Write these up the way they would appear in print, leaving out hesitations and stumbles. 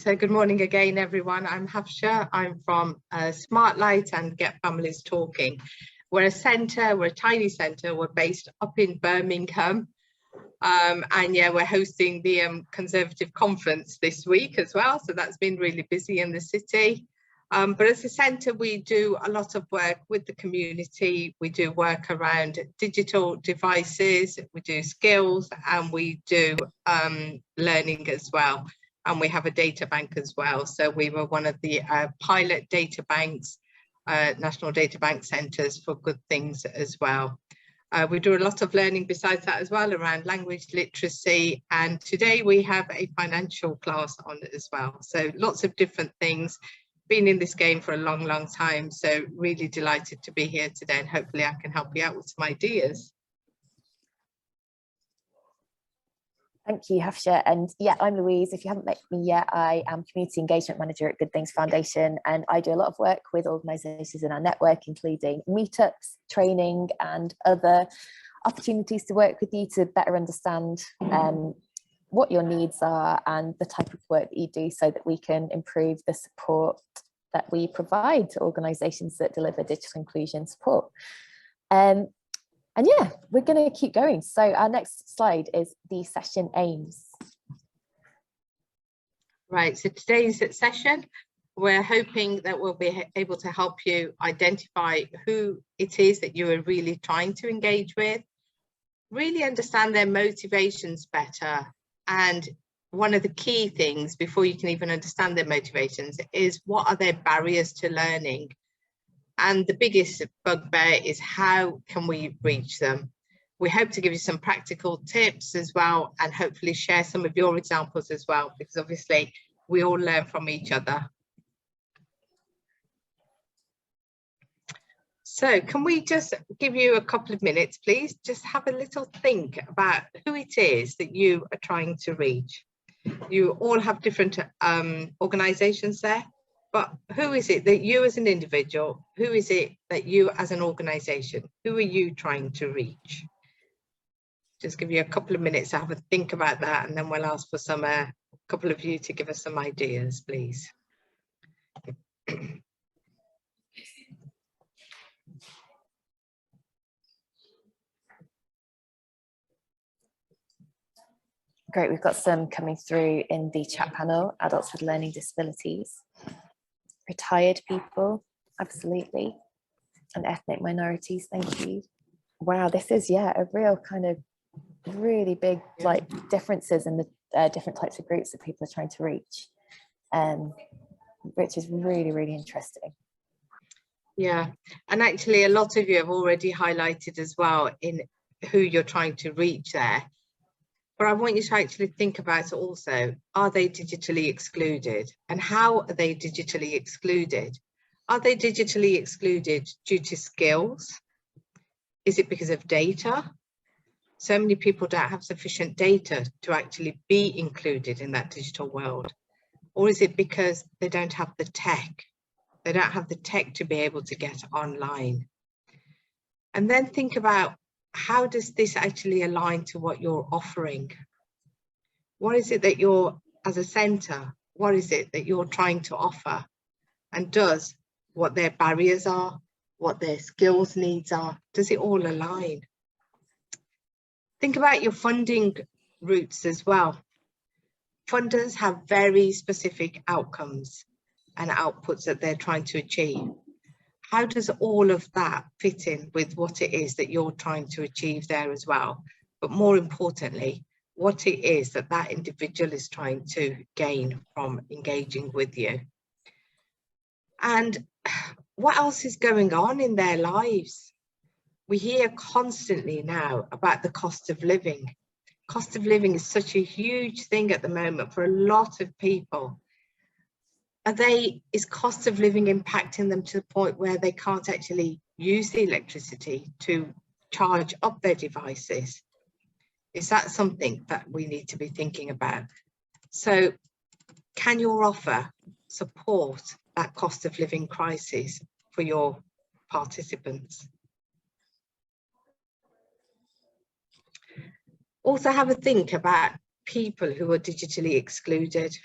So good morning again, everyone. I'm Hafsha. I'm from Smartlight and Get Families Talking. We're a centre, we're a tiny centre. We're based up in Birmingham. And yeah, we're hosting the Conservative Conference this week as well. So that's been really busy in the city. But as a centre, we do a lot of work with the community. We do work around digital devices, we do skills, and we do learning as well. And we have a data bank as well. So we were one of the pilot data banks, national data bank centres for good things as well. We do a lot of learning besides that as well around language literacy. And today we have a financial class on it as well. So lots of different things. Been in this game for a long, long time. So really delighted to be here today, and hopefully I can help you out with some ideas. Thank you, Hafsha. And yeah, I'm Louise. If you haven't met me yet, I am Community Engagement Manager at Good Things Foundation, and I do a lot of work with organisations in our network, including meetups, training and other opportunities to work with you to better understand what your needs are and the type of work that you do, so that we can improve the support that we provide to organisations that deliver digital inclusion support. And yeah, we're going to keep going. So our next slide is the session aims. Right, so today's session, we're hoping that we'll be able to help you identify who it is that you are really trying to engage with, really understand their motivations better. And one of the key things before you can even understand their motivations is, what are their barriers to learning? And the biggest bugbear is, how can we reach them? We hope to give you some practical tips as well, and hopefully share some of your examples as well, because obviously we all learn from each other. So can we just give you a couple of minutes, please? Just have a little think about who it is that you are trying to reach. You all have different organisations there. But who is it that you as an individual, who is it that you as an organisation, who are you trying to reach? Just give you a couple of minutes to have a think about that, and then we'll ask for some, a couple of you to give us some ideas, please. Great, we've got some coming through in the chat panel. Adults with learning disabilities. Retired people, absolutely, and ethnic minorities, thank you. Wow, this is, yeah, a real kind of really big like differences in the different types of groups that people are trying to reach, which is really, really interesting. Yeah, and actually a lot of you have already highlighted as well in who you're trying to reach there. But I want you to actually think about also, are they digitally excluded? And how are they digitally excluded? Are they digitally excluded due to skills? Is it because of data? So many people don't have sufficient data to actually be included in that digital world. Or is it because they don't have the tech? They don't have the tech to be able to get online. And then think about, how does this actually align to what you're offering? What is it that you're, as a centre, what is it that you're trying to offer? And does what their barriers are, what their skills needs are, does it all align? Think about your funding routes as well. Funders have very specific outcomes and outputs that they're trying to achieve. How does all of that fit in with what it is that you're trying to achieve there as well? But more importantly, what it is that that individual is trying to gain from engaging with you. And what else is going on in their lives? We hear constantly now about the cost of living. Cost of living is such a huge thing at the moment for a lot of people. Is cost of living impacting them to the point where they can't actually use the electricity to charge up their devices? Is that something that we need to be thinking about? So can your offer support that cost of living crisis for your participants? Also have a think about people who are digitally excluded.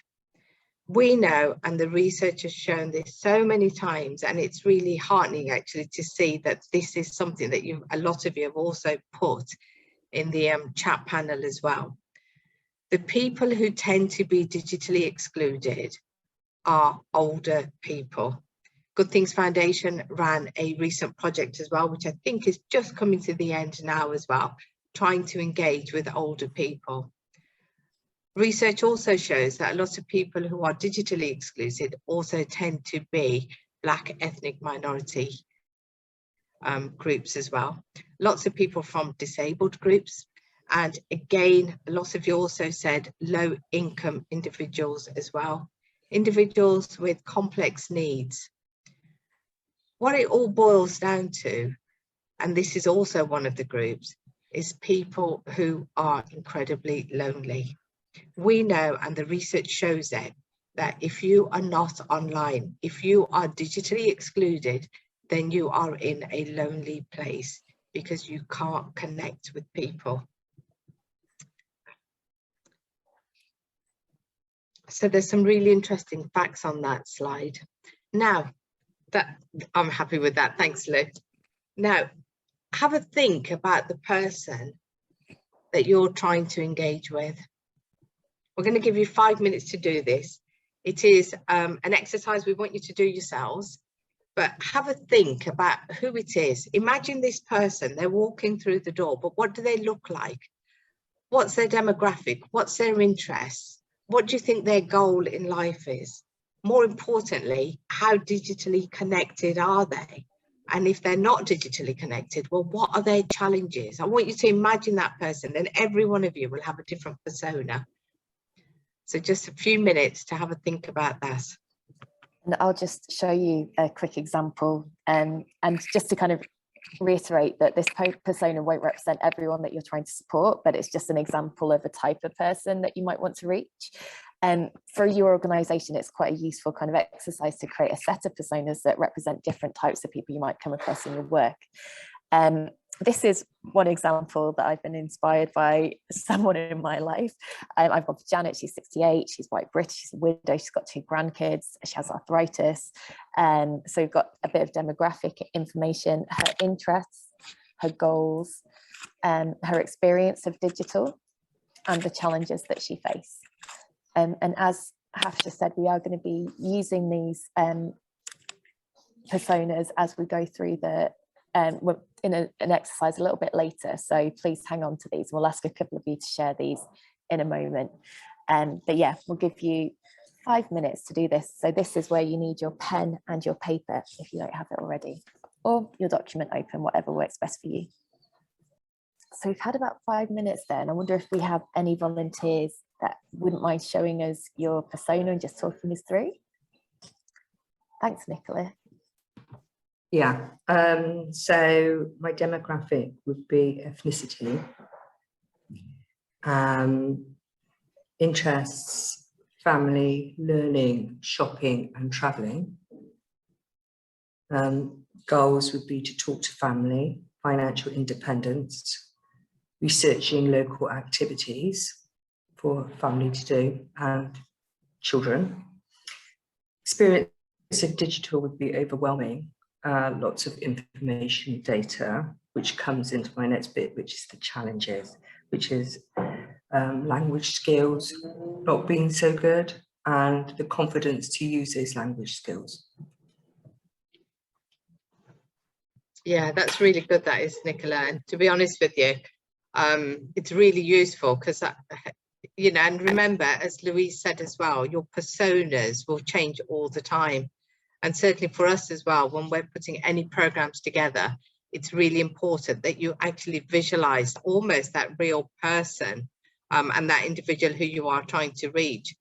We know, and the research has shown this so many times, and it's really heartening actually to see that this is something that a lot of you have also put in the chat panel as well. The people who tend to be digitally excluded are older people. Good Things Foundation ran a recent project as well, which I think is just coming to the end now as well, trying to engage with older people. Research also shows that a lot of people who are digitally excluded also tend to be Black ethnic minority groups as well. Lots of people from disabled groups. And again, lots of you also said low income individuals as well. Individuals with complex needs. What it all boils down to, and this is also one of the groups, is people who are incredibly lonely. We know, and the research shows it, that if you are not online, if you are digitally excluded, then you are in a lonely place because you can't connect with people. So there's some really interesting facts on that slide. Now, I'm happy with that. Thanks, Lou. Now, have a think about the person that you're trying to engage with. We're going to give you 5 minutes to do this. It is an exercise we want you to do yourselves, but have a think about who it is. Imagine this person, they're walking through the door, but what do they look like? What's their demographic? What's their interests? What do you think their goal in life is? More importantly, how digitally connected are they? And if they're not digitally connected, well, what are their challenges? I want you to imagine that person, and every one of you will have a different persona. So just a few minutes to have a think about that. And I'll just show you a quick example, and just to kind of reiterate that this persona won't represent everyone that you're trying to support, but it's just an example of a type of person that you might want to reach. For your organisation, it's quite a useful kind of exercise to create a set of personas that represent different types of people you might come across in your work. This is one example that I've been inspired by someone in my life. I've got Janet, she's 68, she's white British, she's a widow, she's got 2 grandkids, she has arthritis. So we've got a bit of demographic information, her interests, her goals, her experience of digital, and the challenges that she faces. And as Hafsha said, we are going to be using these personas as we go through the in an exercise a little bit later, so please hang on to these. We'll ask a couple of you to share these in a moment, but yeah, we'll give you 5 minutes to do this. So this is where you need your pen and your paper if you don't have it already, or your document open, whatever works best for you. So we've had about 5 minutes there, and I wonder if we have any volunteers that wouldn't mind showing us your persona and just talking us through. Thanks, Nicola. Yeah, so my demographic would be ethnicity, interests, family, learning, shopping and travelling. Goals would be to talk to family, financial independence, researching local activities for family to do and children. Experience of digital would be overwhelming. Lots of information data, which comes into my next bit, which is the challenges, which is language skills not being so good, and the confidence to use those language skills. Yeah, that's really good, that is, Nicola. And to be honest with you, it's really useful because that, you know, and remember, as Louise said as well, your personas will change all the time. And certainly for us as well, when we're putting any programs together, it's really important that you actually visualize almost that real person and that individual who you are trying to reach.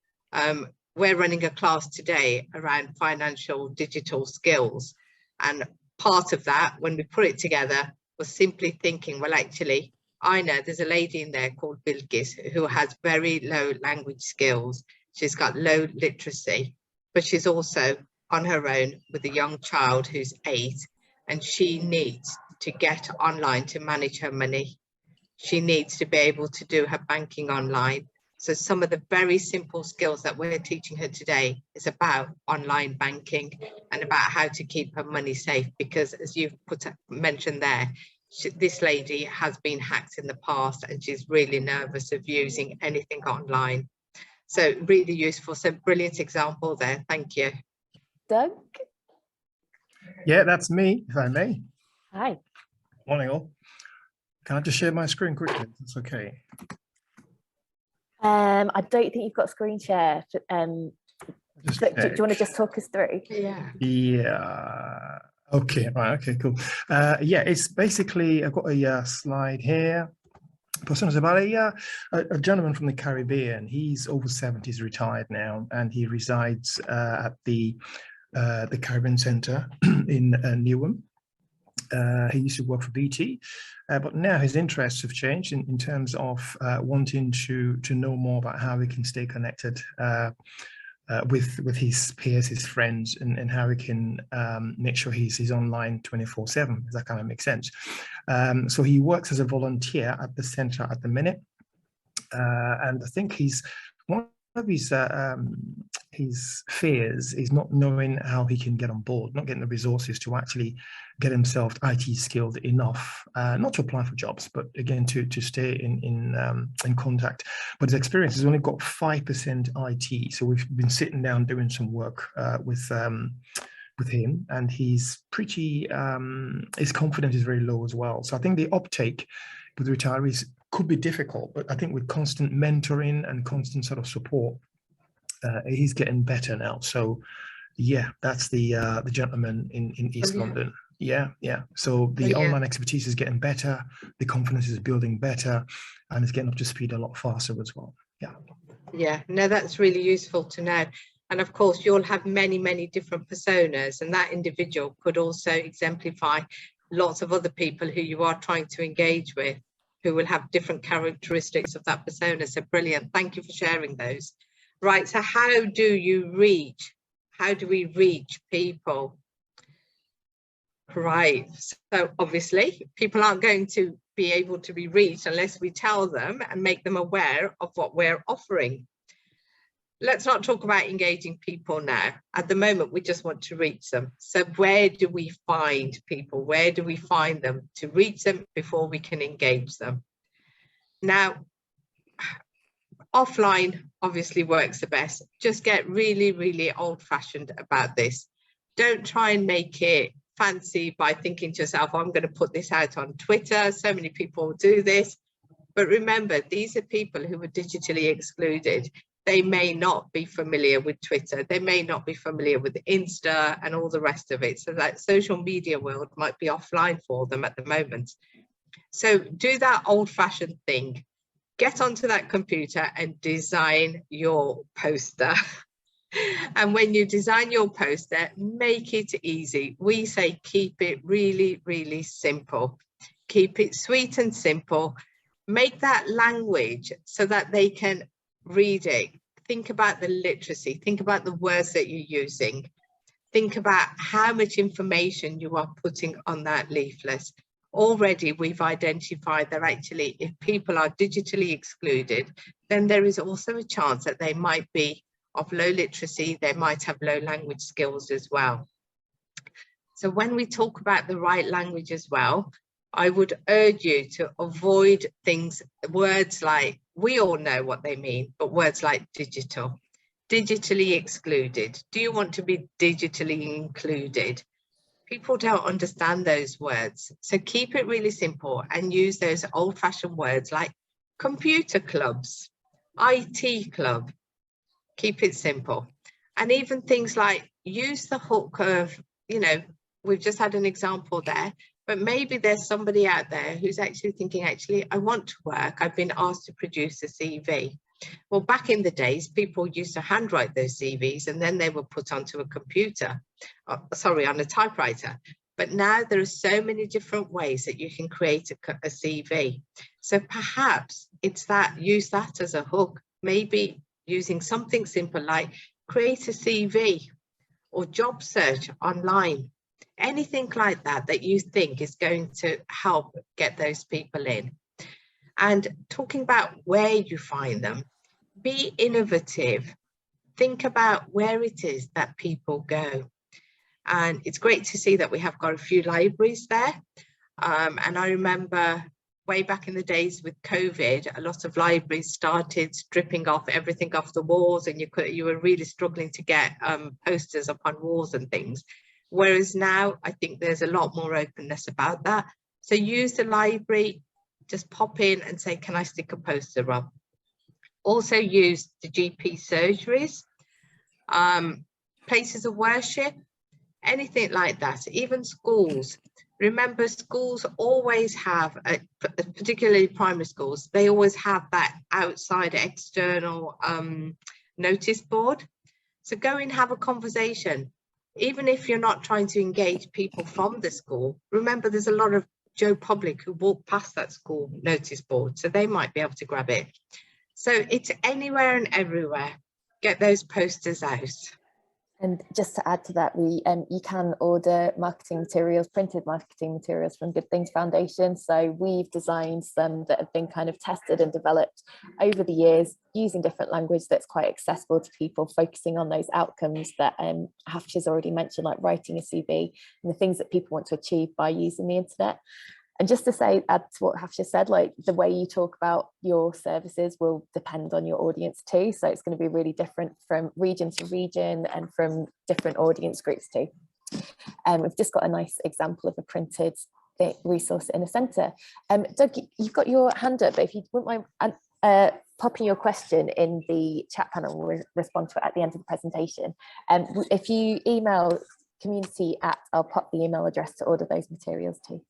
We're running a class today around financial digital skills. And part of that, when we put it together, was simply thinking, well, actually, I know there's a lady in there called Bilgis who has very low language skills. She's got low literacy, but she's also on her own with a young child who's 8, and she needs to get online to manage her money. She needs to be able to do her banking online. So some of the very simple skills that we're teaching her today is about online banking and about how to keep her money safe, because as you've mentioned there, this lady has been hacked in the past and she's really nervous of using anything online. So really useful. So brilliant example there. Thank you. Doug? Yeah, that's me, if I may. Hi. Morning all. Can I just share my screen quickly? That's okay. I don't think you've got screen share. So do you want to just talk us through? Yeah. Yeah. Okay. Right. Okay. Cool. Yeah. It's basically I've got a slide here. It's about a gentleman from the Caribbean. He's over 70, he's retired now, and he resides at the Caribbean Centre in Newham. He used to work for BT, but now his interests have changed in terms of wanting to know more about how he can stay connected with his peers, his friends, and how he can make sure he's online 24/7. Does that kind of make sense? So he works as a volunteer at the centre at the minute, and I think one of his fears is not knowing how he can get on board, not getting the resources to actually get himself IT skilled enough, not to apply for jobs, but again to stay in contact. But his experience has only got 5% IT, so we've been sitting down doing some work with him, and he's pretty his confidence is very low as well. So I think the uptake with retirees could be difficult, but I think with constant mentoring and constant sort of support, he's getting better now. So yeah, that's the gentleman in East London. Yeah. So the online expertise is getting better, the confidence is building better, and it's getting up to speed a lot faster as well. Yeah, no, that's really useful to know. And of course you'll have many different personas, and that individual could also exemplify lots of other people who you are trying to engage with, who will have different characteristics of that persona. So brilliant, thank you for sharing those. Right, so how do we reach people? Right, so obviously people aren't going to be able to be reached unless we tell them and make them aware of what we're offering. Let's not talk about engaging people now. At the moment, we just want to reach them. So where do we find people? Where do we find them to reach them before we can engage them? Now, offline obviously works the best. Just get really old-fashioned about this. Don't try and make it fancy by thinking to yourself, I'm going to put this out on Twitter. So many people do this. But remember, these are people who are digitally excluded. They may not be familiar with Twitter. They may not be familiar with Insta and all the rest of it. So that social media world might be offline for them at the moment. So do that old-fashioned thing. Get onto that computer and design your poster. And when you design your poster, make it easy. We say keep it really simple. Keep it sweet and simple. Make that language so that they can read it. Think about the literacy. Think about the words that you're using. Think about how much information you are putting on that leaflet. Already we've identified that actually if people are digitally excluded, then there is also a chance that they might be of low literacy, they might have low language skills as well. So when we talk about the right language as well, I would urge you to avoid words like, we all know what they mean, but words like digital, digitally excluded. Do you want to be digitally included? People don't understand those words. So keep it really simple and use those old-fashioned words like computer clubs, IT club. Keep it simple. And even things like use the hook of, we've just had an example there, but maybe there's somebody out there who's actually thinking, I want to work. I've been asked to produce a CV. Well, back in the days, people used to handwrite those CVs and then they were put onto a computer, on a typewriter. But now there are so many different ways that you can create a CV. So perhaps it's use that as a hook, maybe using something simple like create a CV or job search online, anything like that you think is going to help get those people in. And talking about where you find them, be innovative. Think about where it is that people go. And it's great to see that we have got a few libraries there. And I remember way back in the days with COVID, a lot of libraries started stripping off everything off the walls, and you were really struggling to get posters up on walls and things. Whereas now, I think there's a lot more openness about that. So use the library, just pop in and say, can I stick a poster up? Also use the GP surgeries, places of worship, anything like that, even schools. Remember, schools always have, particularly primary schools, they always have that outside external notice board. So go and have a conversation. Even if you're not trying to engage people from the school, remember there's a lot of Joe public who walk past that school notice board, so they might be able to grab it. So it's anywhere and everywhere. Get those posters out. And just to add to that, you can order marketing materials, printed marketing materials from Good Things Foundation. So we've designed some that have been kind of tested and developed over the years using different language that's quite accessible to people, focusing on those outcomes that Hafsha's already mentioned, like writing a CV and the things that people want to achieve by using the internet. And just to say, add to what Hafsha said, like the way you talk about your services will depend on your audience too. So it's going to be really different from region to region and from different audience groups too. We've just got a nice example of a printed resource in a centre. Doug, you've got your hand up, but if you wouldn't mind popping your question in the chat panel, we'll respond to it at the end of the presentation. If you email community@, I'll pop the email address to order those materials too.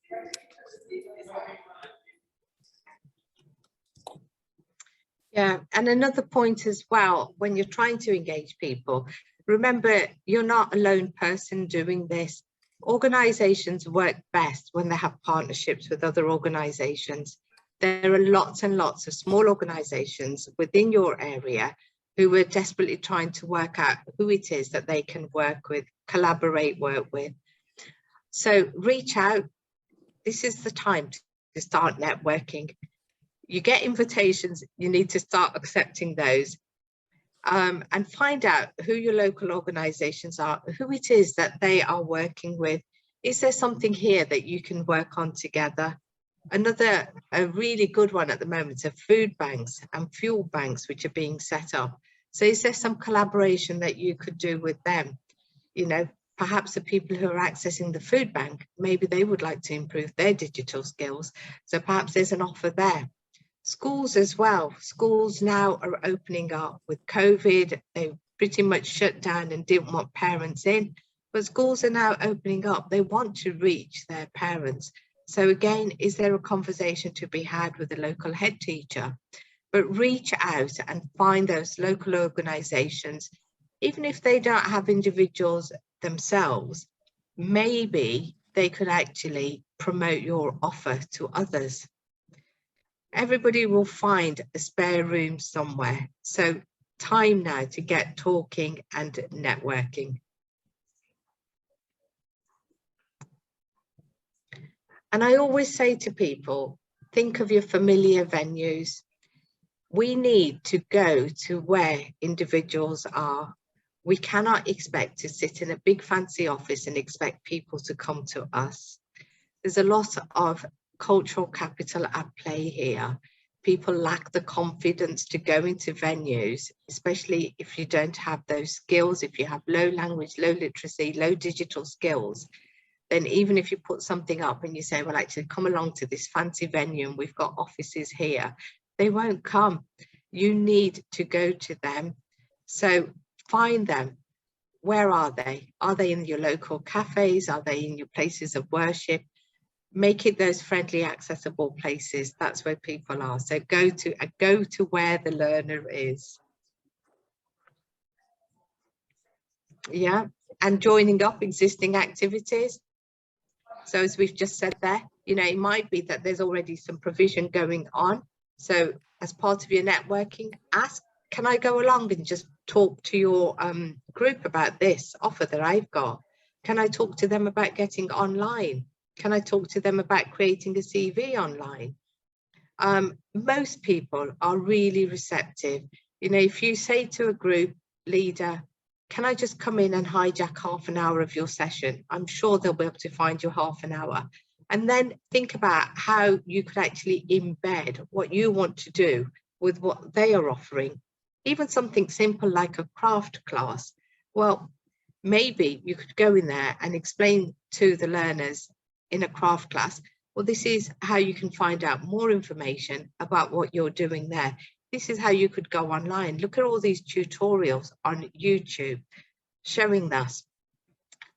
Yeah, and another point as well, when you're trying to engage people, remember you're not a lone person doing this. Organizations work best when they have partnerships with other organizations. There are lots and lots of small organizations within your area who are desperately trying to work out who it is that they can work with, collaborate, work with. So reach out. This is the time to start networking. You get invitations, you need to start accepting those, and find out who your local organizations are, who it is that they are working with. Is there something here that you can work on together? A really good one at the moment are food banks and fuel banks, which are being set up. So is there some collaboration that you could do with them? You know, perhaps the people who are accessing the food bank, maybe they would like to improve their digital skills. So perhaps there's an offer there. Schools as well. Schools now are opening up with COVID. They pretty much shut down and didn't want parents in, but schools are now opening up. They want to reach their parents. So again, is there a conversation to be had with the local head teacher? But reach out and find those local organizations, even if they don't have individuals themselves, maybe they could actually promote your offer to others. Everybody will find a spare room somewhere. So time now to get talking and networking. And I always say to people, think of your familiar venues. We need to go to where individuals are. We cannot expect to sit in a big fancy office and expect people to come to us. There's a lot of cultural capital at play here. People lack the confidence to go into venues, especially if you don't have those skills. If you have low language, low literacy, low digital skills, then even if you put something up and you say, well, actually come along to this fancy venue and we've got offices here, they won't come. You need to go to them. So find them. Where are they? Are they in your local cafes? Are they in your places of worship? Make it those friendly, accessible places. That's where people are. So go to where the learner is. Yeah, and joining up existing activities. So as we've just said there, you know, it might be that there's already some provision going on. So as part of your networking, ask, can I go along and just talk to your group about this offer that I've got? Can I talk to them about getting online? Can I talk to them about creating a CV online? Most people are really receptive. You know, if you say to a group leader, can I just come in and hijack half an hour of your session? I'm sure they'll be able to find you half an hour. And then think about how you could actually embed what you want to do with what they are offering. Even something simple like a craft class. Well, maybe you could go in there and explain to the learners in a craft class, well, this is how you can find out more information about what you're doing there. This is how you could go online. Look at all these tutorials on YouTube showing us.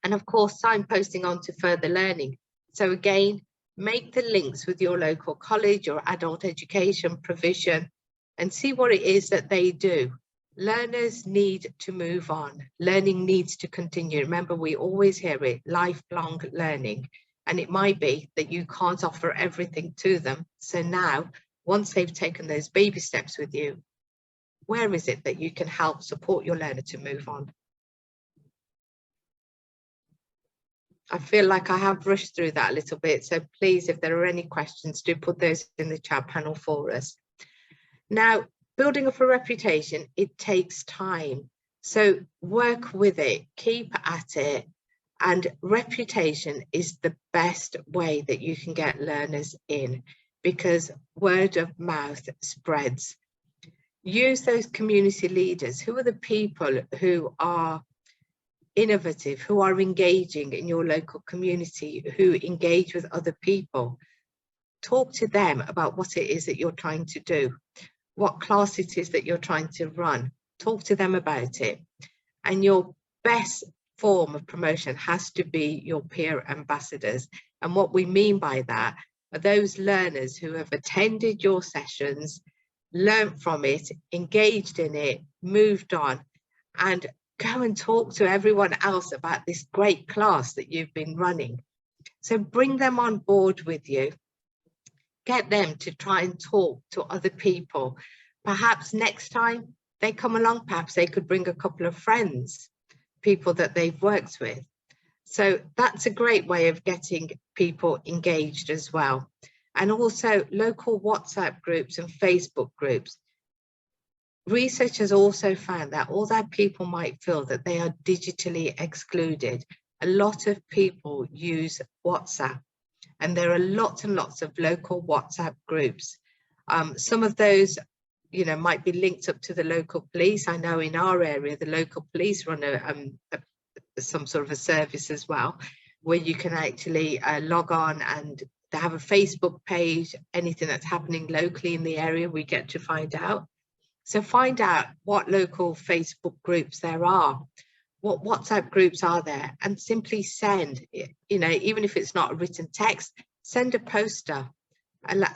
And of course, signposting on to further learning. So again, make the links with your local college or adult education provision and see what it is that they do. Learners need to move on. Learning needs to continue. Remember, we always hear it, lifelong learning. And it might be that you can't offer everything to them. So now, once they've taken those baby steps with you, where is it that you can help support your learner to move on? I feel like I have rushed through that a little bit. So please, if there are any questions, do put those in the chat panel for us. Now, building up a reputation, it takes time. So work with it, keep at it. And reputation is the best way that you can get learners in, because word of mouth spreads. Use those community leaders. Who are the people who are innovative, who are engaging in your local community, who engage with other people? Talk to them about what it is that you're trying to do, what class it is that you're trying to run. Talk to them about it. And your best form of promotion has to be your peer ambassadors. And what we mean by that are those learners who have attended your sessions, learned from it, engaged in it, moved on, and go and talk to everyone else about this great class that you've been running. So bring them on board with you. Get them to try and talk to other people. Perhaps next time they come along, perhaps they could bring a couple of friends, people that they've worked with. So that's a great way of getting people engaged as well. And also local WhatsApp groups and Facebook groups. Research has also found that although people might feel that they are digitally excluded, a lot of people use WhatsApp, and there are lots and lots of local WhatsApp groups. Some of those, you know, might be linked up to the local police. I know in our area, the local police run some sort of a service as well, where you can actually log on, and they have a Facebook page. Anything that's happening locally in the area, we get to find out. So find out what local Facebook groups there are, what WhatsApp groups are there, and simply send, you know, even if it's not a written text, send a poster.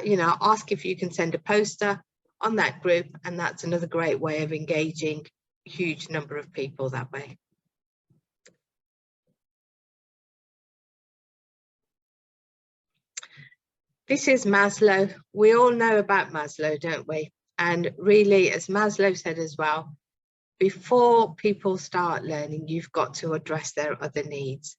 You know, ask if you can send a poster on that group, and that's another great way of engaging a huge number of people that way. This is Maslow. We all know about Maslow, don't we? And really, as Maslow said as well, before people start learning, you've got to address their other needs.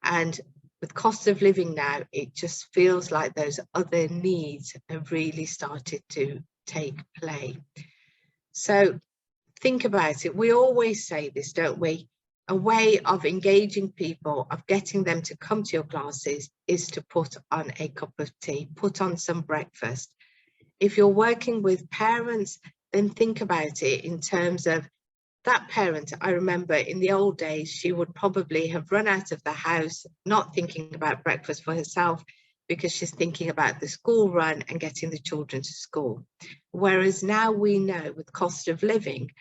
And with cost of living now, it just feels like those other needs have really started to take play. So think about it. We always say this, don't we? A way of engaging people, of getting them to come to your classes, is to put on a cup of tea, put on some breakfast. If you're working with parents, then think about it in terms of that parent. I remember in the old days, she would probably have run out of the house, not thinking about breakfast for herself, because she's thinking about the school run and getting the children to school. Whereas now we know with cost of living,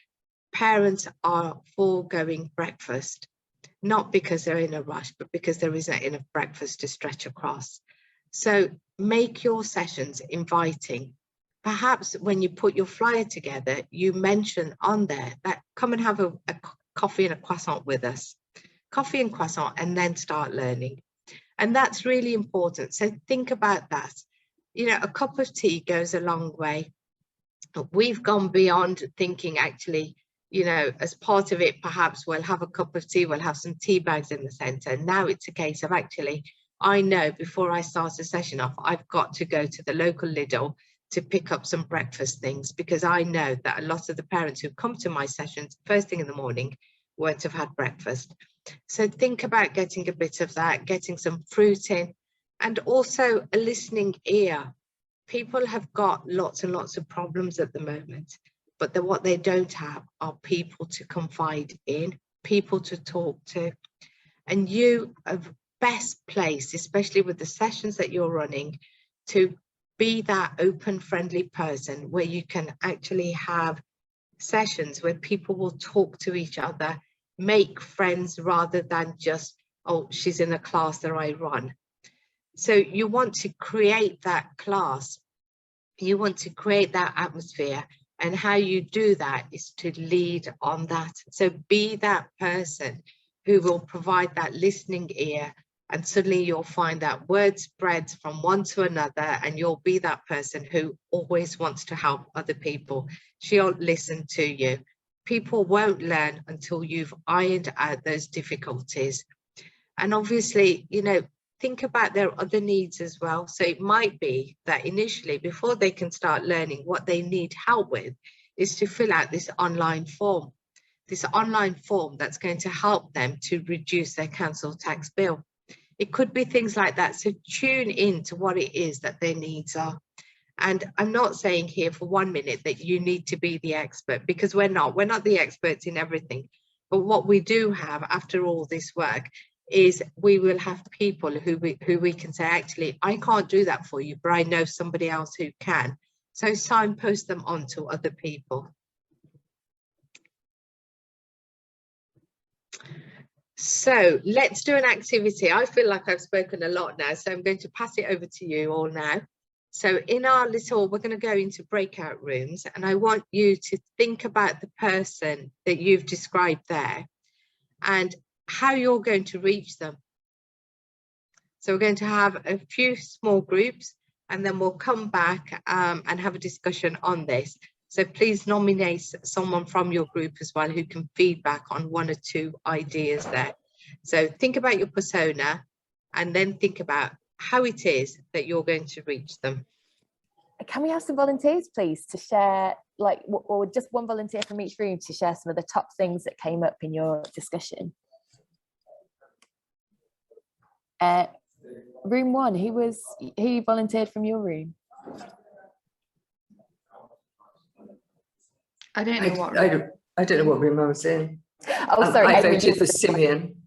parents are foregoing breakfast, not because they're in a rush, but because there isn't enough breakfast to stretch across. So make your sessions inviting. Perhaps when you put your flyer together, you mention on there that come and have a coffee and a croissant with us. Coffee and croissant, and then start learning. And that's really important. So think about that. You know, a cup of tea goes a long way. We've gone beyond thinking actually, you know, as part of it, perhaps we'll have a cup of tea, we'll have some tea bags in the centre. Now it's a case of actually, I know before I start a session off, I've got to go to the local Lidl to pick up some breakfast things, because I know that a lot of the parents who come to my sessions first thing in the morning won't have had breakfast. So think about getting a bit of that, getting some fruit in, and also a listening ear. People have got lots and lots of problems at the moment, but what they don't have are people to confide in, people to talk to. And you are best placed, especially with the sessions that you're running, to be that open, friendly person where you can actually have sessions where people will talk to each other, make friends, rather than just, oh, she's in a class that I run. So you want to create that class, you want to create that atmosphere, and how you do that is to lead on that. So be that person who will provide that listening ear, and suddenly you'll find that word spreads from one to another, and you'll be that person who always wants to help other people. She'll listen to you. People won't learn until you've ironed out those difficulties. And obviously, you know, think about their other needs as well. So it might be that initially, before they can start learning, what they need help with is to fill out this online form that's going to help them to reduce their council tax bill. It could be things like that. So tune in to what it is that their needs are. And I'm not saying here for 1 minute that you need to be the expert, because we're not the experts in everything. But what we do have after all this work is we will have people who we can say, actually, I can't do that for you, but I know somebody else who can. So signpost them on to other people. So let's do an activity. I feel like I've spoken a lot now, so I'm going to pass it over to you all now. So in our little, we're going to go into breakout rooms, and I want you to think about the person that you've described there and how you're going to reach them. So we're going to have a few small groups, and then we'll come back and have a discussion on this. So please nominate someone from your group as well who can feedback on 1 or 2 ideas there. So think about your persona, and then think about how it is that you're going to reach them. Can we have some volunteers, please, to share, like, or just one volunteer from each room to share some of the top things that came up in your discussion? Room 1, who volunteered from your room? I don't know what room I was in. Oh, sorry. I voted for Simeon.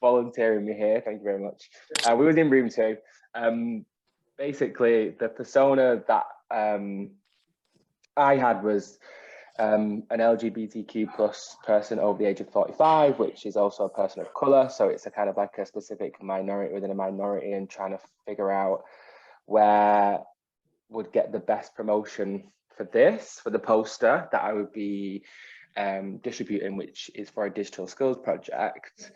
Volunteering me here, thank you very much. We were in room 2. Basically, the persona that I had was an LGBTQ plus person over the age of 45, which is also a person of colour. So it's a kind of like a specific minority within a minority, and trying to figure out where would get the best promotion for the poster that I would be distributing, which is for a digital skills project.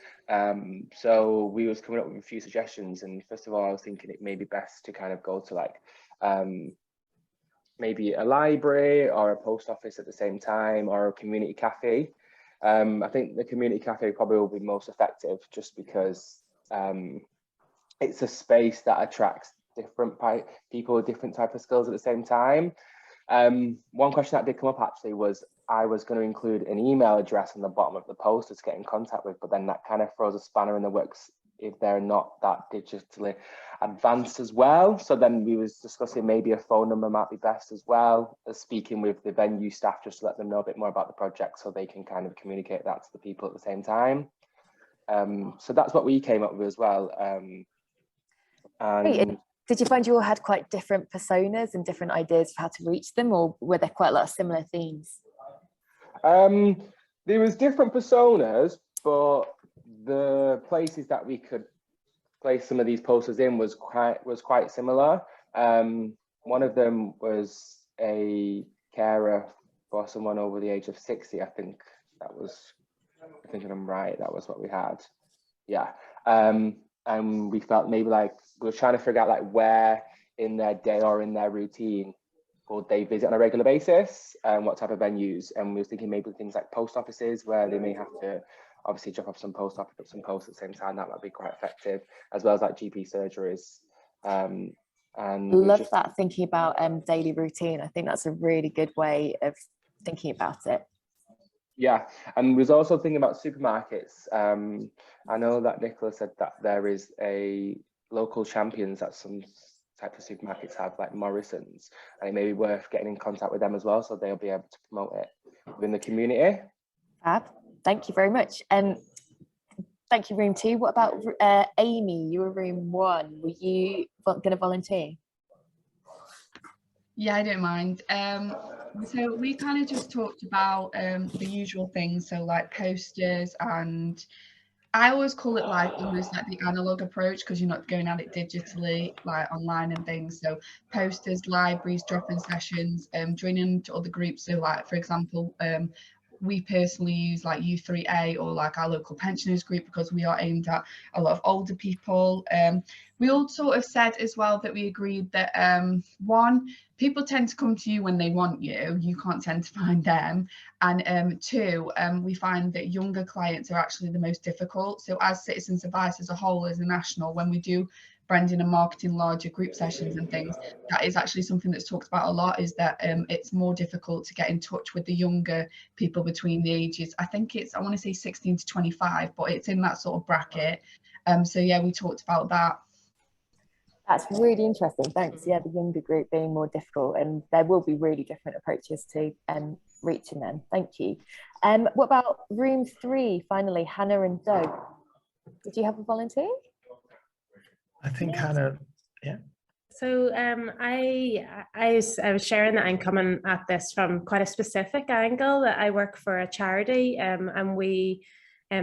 So we was coming up with a few suggestions, and first of all I was thinking it may be best to kind of go to like maybe a library or a post office at the same time, or a community cafe. I think the community cafe probably will be most effective, just because it's a space that attracts different people with different type of skills at the same time. One question that did come up actually was, I was going to include an email address on the bottom of the poster to get in contact with, but then that kind of throws a spanner in the works if they're not that digitally advanced as well. So then we was discussing maybe a phone number might be best as well, as speaking with the venue staff just to let them know a bit more about the project, so they can kind of communicate that to the people at the same time. So that's what we came up with as well. And did you find you all had quite different personas and different ideas for how to reach them, or were there quite a lot of similar themes? There was different personas, but the places that we could place some of these posters in was quite similar. One of them was a carer for someone over the age of 60. I think I'm right, that was what we had. Yeah. And we felt maybe like we were trying to figure out like where in their day or in their routine would they visit on a regular basis, and what type of venues. And we were thinking maybe things like post offices, where they may have to obviously drop off some posts at the same time. That might be quite effective, as well as like GP surgeries. And love that, thinking about daily routine. I think that's a really good way of thinking about it. Yeah, and was also thinking about supermarkets. I know that Nicola said that there is a local champions that some types of supermarkets have, like Morrison's, and it may be worth getting in contact with them as well, so they'll be able to promote it within the community. Fab. Thank you very much. Thank you, room 2. What about Amy? You were room 1. Were you going to volunteer? Yeah, I don't mind. So we kind of just talked about the usual things, so like posters, and I always call it like almost like the analog approach, because you're not going at it digitally, like online and things. So posters, libraries, drop-in sessions, joining to other groups. So like, for example, we personally use like U3A or like our local pensioners group, because we are aimed at a lot of older people. We all sort of said as well that we agreed that one, people tend to come to you when they want you. You can't tend to find them. And 2, we find that younger clients are actually the most difficult. So as Citizens Advice as a whole, as a national, when we do branding and marketing larger group sessions and things, that is actually something that's talked about a lot, is that it's more difficult to get in touch with the younger people between the ages. I think it's, I want to say 16 to 25, but it's in that sort of bracket. So yeah, we talked about that. That's really interesting. Thanks. Yeah, the younger group being more difficult, and there will be really different approaches to reaching them. Thank you. What about room 3? Finally, Hannah and Doug. Did you have a volunteer? I think Hannah, yeah. So I was sharing that I'm coming at this from quite a specific angle, that I work for a charity and we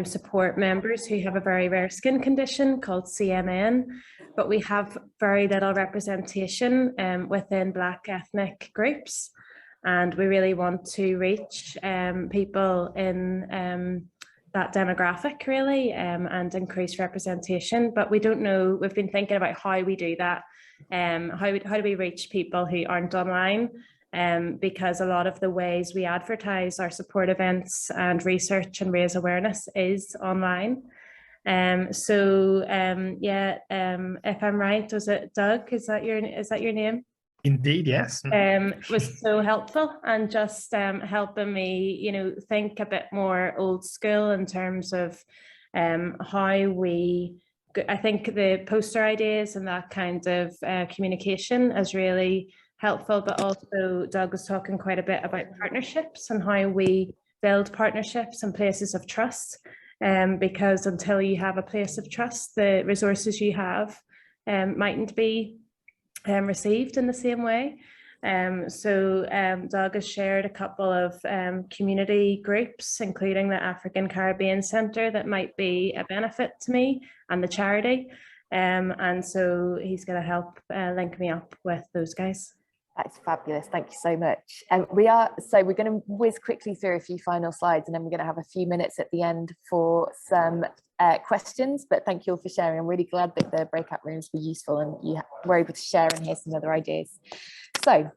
support members who have a very rare skin condition called CMN, but we have very little representation within Black ethnic groups, and we really want to reach people in that demographic really and increase representation, but we don't know. We've been thinking about how we do that. How do we reach people who aren't online? Because a lot of the ways we advertise our support events and research and raise awareness is online. If I'm right, was it Doug? Is that your name? Indeed, yes. Was so helpful, and just helping me, think a bit more old school in terms of how we. I think the poster ideas and that kind of communication is really helpful, but also Doug was talking quite a bit about partnerships and how we build partnerships and places of trust, because until you have a place of trust, the resources you have mightn't be received in the same way. Doug has shared a couple of community groups, including the African Caribbean Centre, that might be a benefit to me and the charity. And so he's going to help link me up with those guys. That's fabulous. Thank you so much. We're going to whiz quickly through a few final slides, and then we're going to have a few minutes at the end for some questions, but thank you all for sharing. I'm really glad that the breakout rooms were useful and you were able to share and hear some other ideas. So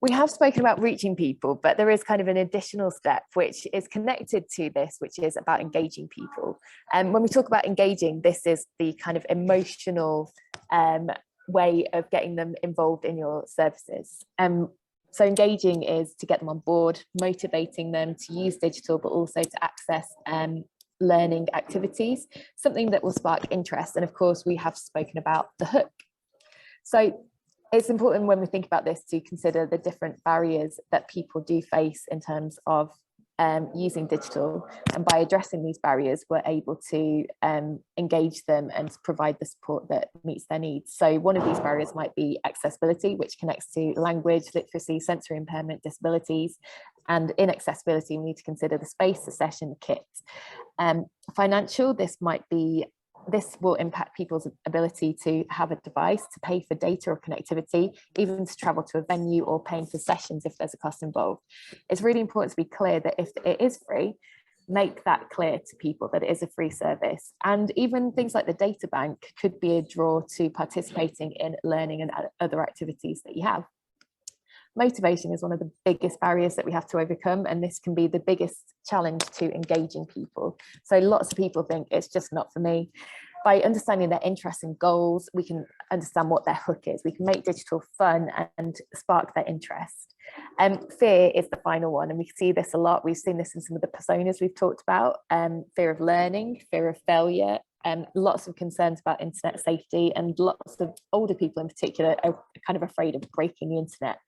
we have spoken about reaching people, but there is kind of an additional step which is connected to this, which is about engaging people. And when we talk about engaging, this is the kind of emotional way of getting them involved in your services. So engaging is to get them on board, motivating them to use digital, but also to access learning activities, something that will spark interest. And of course, we have spoken about the hook. So it's important when we think about this to consider the different barriers that people do face in terms of using digital, and by addressing these barriers we're able to engage them and provide the support that meets their needs. So one of these barriers might be accessibility, which connects to language, literacy, sensory impairment, disabilities, and inaccessibility. We need to consider the space, the session, the kit. Financial, this will impact people's ability to have a device, to pay for data or connectivity, even to travel to a venue or paying for sessions if there's a cost involved. It's really important to be clear that if it is free, make that clear to people that it is a free service. And even things like the data bank could be a draw to participating in learning and other activities that you have. Motivation is one of the biggest barriers that we have to overcome, and this can be the biggest challenge to engaging people. So lots of people think it's just not for me. By understanding their interests and goals, we can understand what their hook is. We can make digital fun and spark their interest. Fear is the final one, and we see this a lot. We've seen this in some of the personas we've talked about. Fear of learning, fear of failure, lots of concerns about internet safety, and lots of older people in particular are kind of afraid of breaking the internet.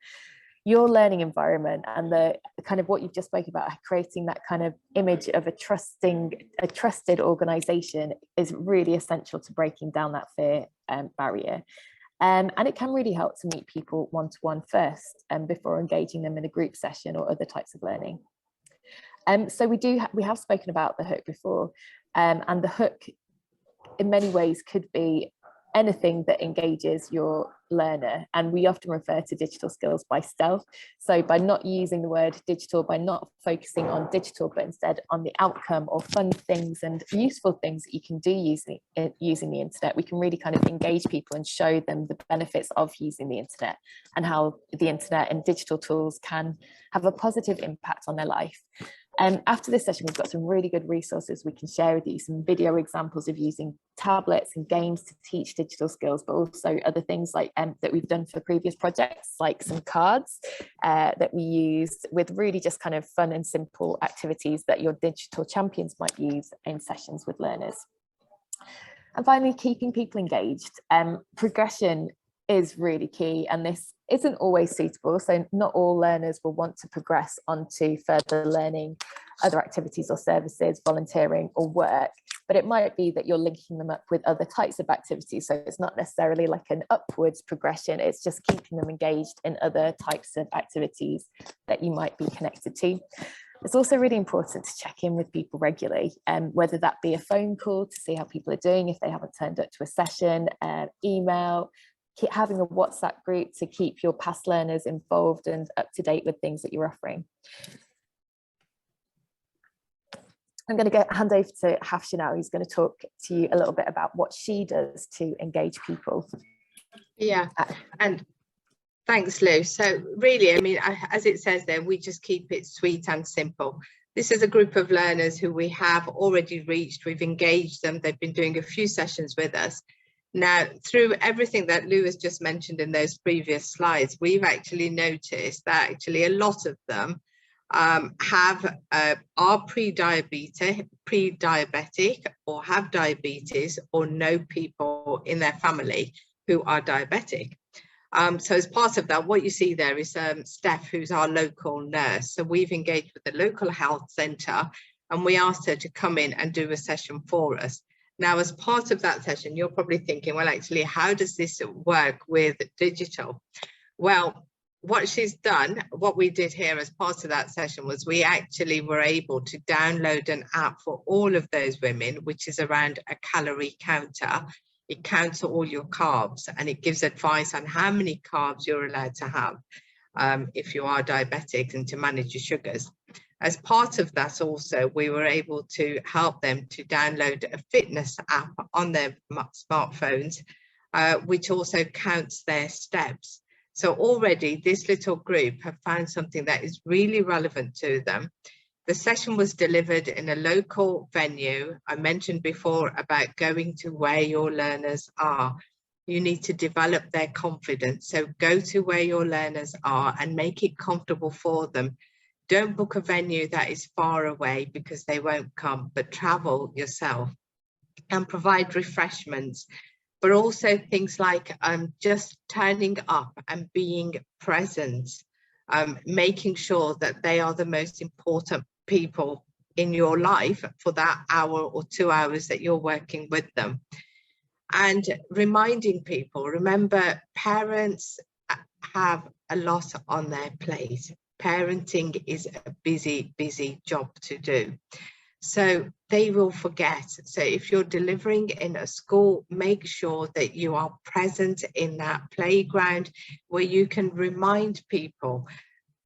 Your learning environment and the kind of what you've just spoke about, creating that kind of image of a trusted organization, is really essential to breaking down that fear barrier. And it can really help to meet people one-to-one first before engaging them in a group session or other types of learning. So we have spoken about the hook before, and the hook in many ways could be anything that engages your learner, and we often refer to digital skills by stealth. So by not using the word digital, by not focusing on digital, but instead on the outcome or fun things and useful things that you can do using the internet, we can really kind of engage people and show them the benefits of using the internet and how the internet and digital tools can have a positive impact on their life. After this session, we've got some really good resources we can share with you, some video examples of using tablets and games to teach digital skills, but also other things like that we've done for previous projects, like some cards that we use with really just kind of fun and simple activities that your digital champions might use in sessions with learners. And finally, keeping people engaged. Progression is really key, and this isn't always suitable. So not all learners will want to progress onto further learning, other activities or services, volunteering or work, but it might be that you're linking them up with other types of activities. So it's not necessarily like an upwards progression, it's just keeping them engaged in other types of activities that you might be connected to. It's also really important to check in with people regularly, whether that be a phone call to see how people are doing if they haven't turned up to a session, email, having a WhatsApp group to keep your past learners involved and up to date with things that you're offering. I'm going to hand over to Hafsha now, who's going to talk to you a little bit about what she does to engage people. Yeah, and thanks, Lou. So really, I mean, as it says there, we just keep it sweet and simple. This is a group of learners who we have already reached. We've engaged them. They've been doing a few sessions with us. Now, through everything that Lou has just mentioned in those previous slides, we've actually noticed that actually a lot of them are pre-diabetic or have diabetes or know people in their family who are diabetic. So as part of that, what you see there is Steph, who's our local nurse. So we've engaged with the local health centre and we asked her to come in and do a session for us. Now, as part of that session, you're probably thinking, well, actually, how does this work with digital? Well, what she's done, what we did here as part of that session was we actually were able to download an app for all of those women, which is around a calorie counter. It counts all your carbs and it gives advice on how many carbs you're allowed to have if you are diabetic and to manage your sugars. As part of that also, we were able to help them to download a fitness app on their smartphones, which also counts their steps. So already this little group have found something that is really relevant to them. The session was delivered in a local venue. I mentioned before about going to where your learners are. You need to develop their confidence. So go to where your learners are and make it comfortable for them. Don't book a venue that is far away because they won't come, but travel yourself and provide refreshments, but also things like just turning up and being present, making sure that they are the most important people in your life for that hour or 2 hours that you're working with them. And reminding people, remember, parents have a lot on their plate. Parenting is a busy, busy job to do. So they will forget. So if you're delivering in a school, make sure that you are present in that playground where you can remind people,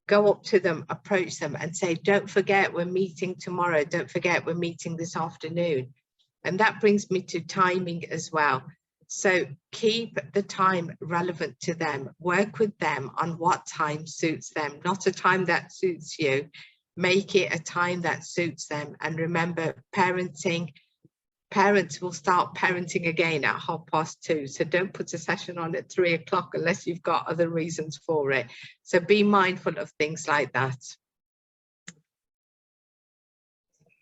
go up to them, approach them and say, don't forget we're meeting tomorrow. Don't forget we're meeting this afternoon. And that brings me to timing as well. So keep the time relevant to them, work with them on what time suits them, not a time that suits you. Make it a time that suits them. And remember, parenting parents will start parenting again at 2:30. So don't put a session on at 3 o'clock unless you've got other reasons for it. So be mindful of things like that.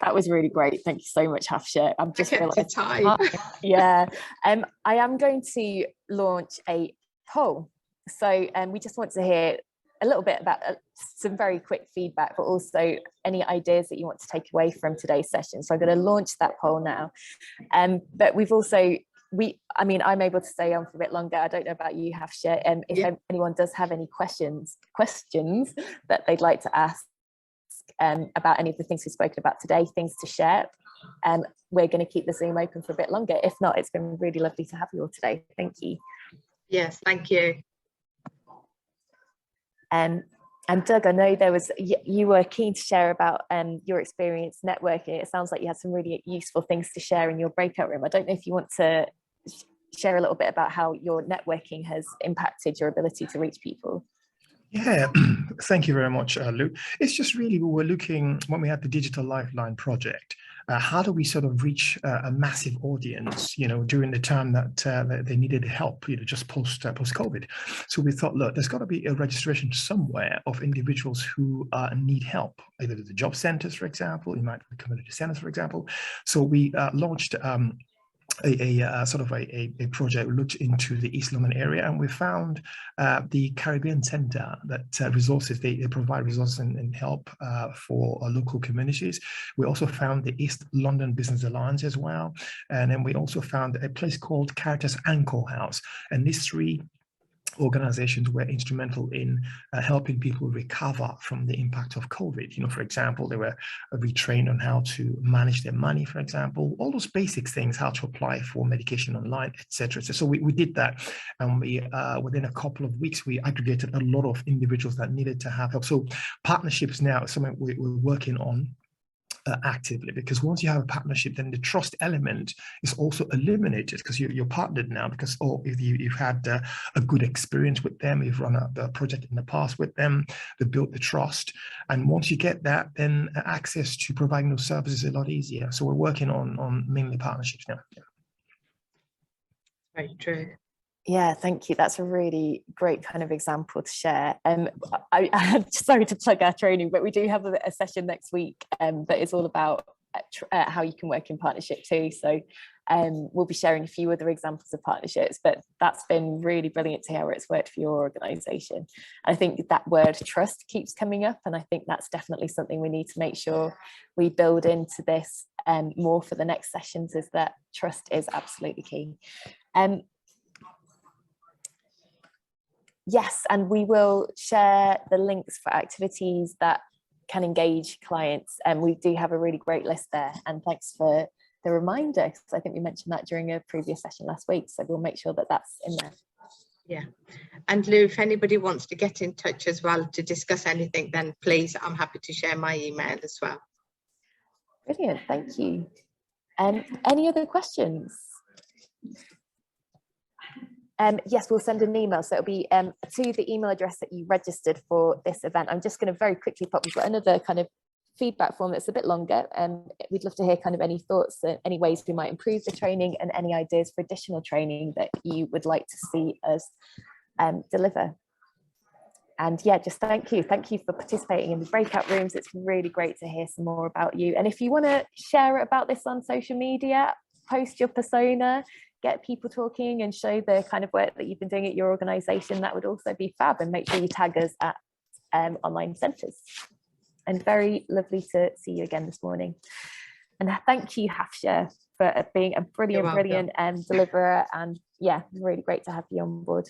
That was really great. Thank you so much, Hafsha. I'm just realising time. Yeah. I am going to launch a poll. So we just want to hear a little bit about some very quick feedback, but also any ideas that you want to take away from today's session. So I'm going to launch that poll now. But we've also, I'm able to stay on for a bit longer. I don't know about you, Hafsha. If anyone does have any questions that they'd like to ask about any of the things we've spoken about today, things to share, we're going to keep the Zoom open for a bit longer. If not, it's been really lovely to have you all today. Thank you. Yes, thank you. And Doug, I know you were keen to share about your experience networking. It sounds like you had some really useful things to share in your breakout room. I don't know if you want to share a little bit about how your networking has impacted your ability to reach people. Yeah, thank you very much, Luke. It's just really, we were looking, when we had the Digital Lifeline project, how do we sort of reach a massive audience, during the time that they needed help, just post-COVID. So we thought, look, there's got to be a registration somewhere of individuals who need help, either the job centers, for example, you might be community centers, for example. So we launched a project looked into the East London area, and we found the Caribbean Centre that resources, they provide resources and help for local communities. We also found the East London Business Alliance as well, and then we also found a place called Caritas Anchor House, and these three organizations were instrumental in helping people recover from the impact of COVID. For example, they were retrained on how to manage their money, for example, all those basic things, how to apply for medication online, etc. So we did that, and we within a couple of weeks, we aggregated a lot of individuals that needed to have help. So partnerships now is something we're working on actively, because once you have a partnership, then the trust element is also eliminated, because you're partnered now, because if you've had a good experience with them, you've run a project in the past with them, they built the trust, and once you get that, then access to providing those services is a lot easier. So we're working on mainly partnerships now. Yeah. Very true. Yeah, thank you. That's a really great kind of example to share. I'm sorry to plug our training, but we do have a session next week that is all about how you can work in partnership too. So we'll be sharing a few other examples of partnerships, but that's been really brilliant to hear where it's worked for your organisation. I think that word trust keeps coming up, and I think that's definitely something we need to make sure we build into this more for the next sessions, is that trust is absolutely key. Yes, and we will share the links for activities that can engage clients, and we do have a really great list there. And thanks for the reminder, because I think we mentioned that during a previous session last week, so we'll make sure that that's in there. Yeah, and Lou, if anybody wants to get in touch as well to discuss anything, then please, I'm happy to share my email as well. Brilliant, thank you. Any other questions? Yes, we'll send an email, so it'll be to the email address that you registered for this event. I'm just going to very quickly pop, we've got another kind of feedback form that's a bit longer, and we'd love to hear kind of any thoughts, any ways we might improve the training, and any ideas for additional training that you would like to see us deliver. And yeah, just thank you for participating in the breakout rooms. It's really great to hear some more about you, and if you want to share about this on social media, post your persona, get people talking and show the kind of work that you've been doing at your organisation, that would also be fab. And make sure you tag us at Online Centres. And very lovely to see you again this morning. And thank you, Hafsha, for being a brilliant deliverer. And yeah, really great to have you on board.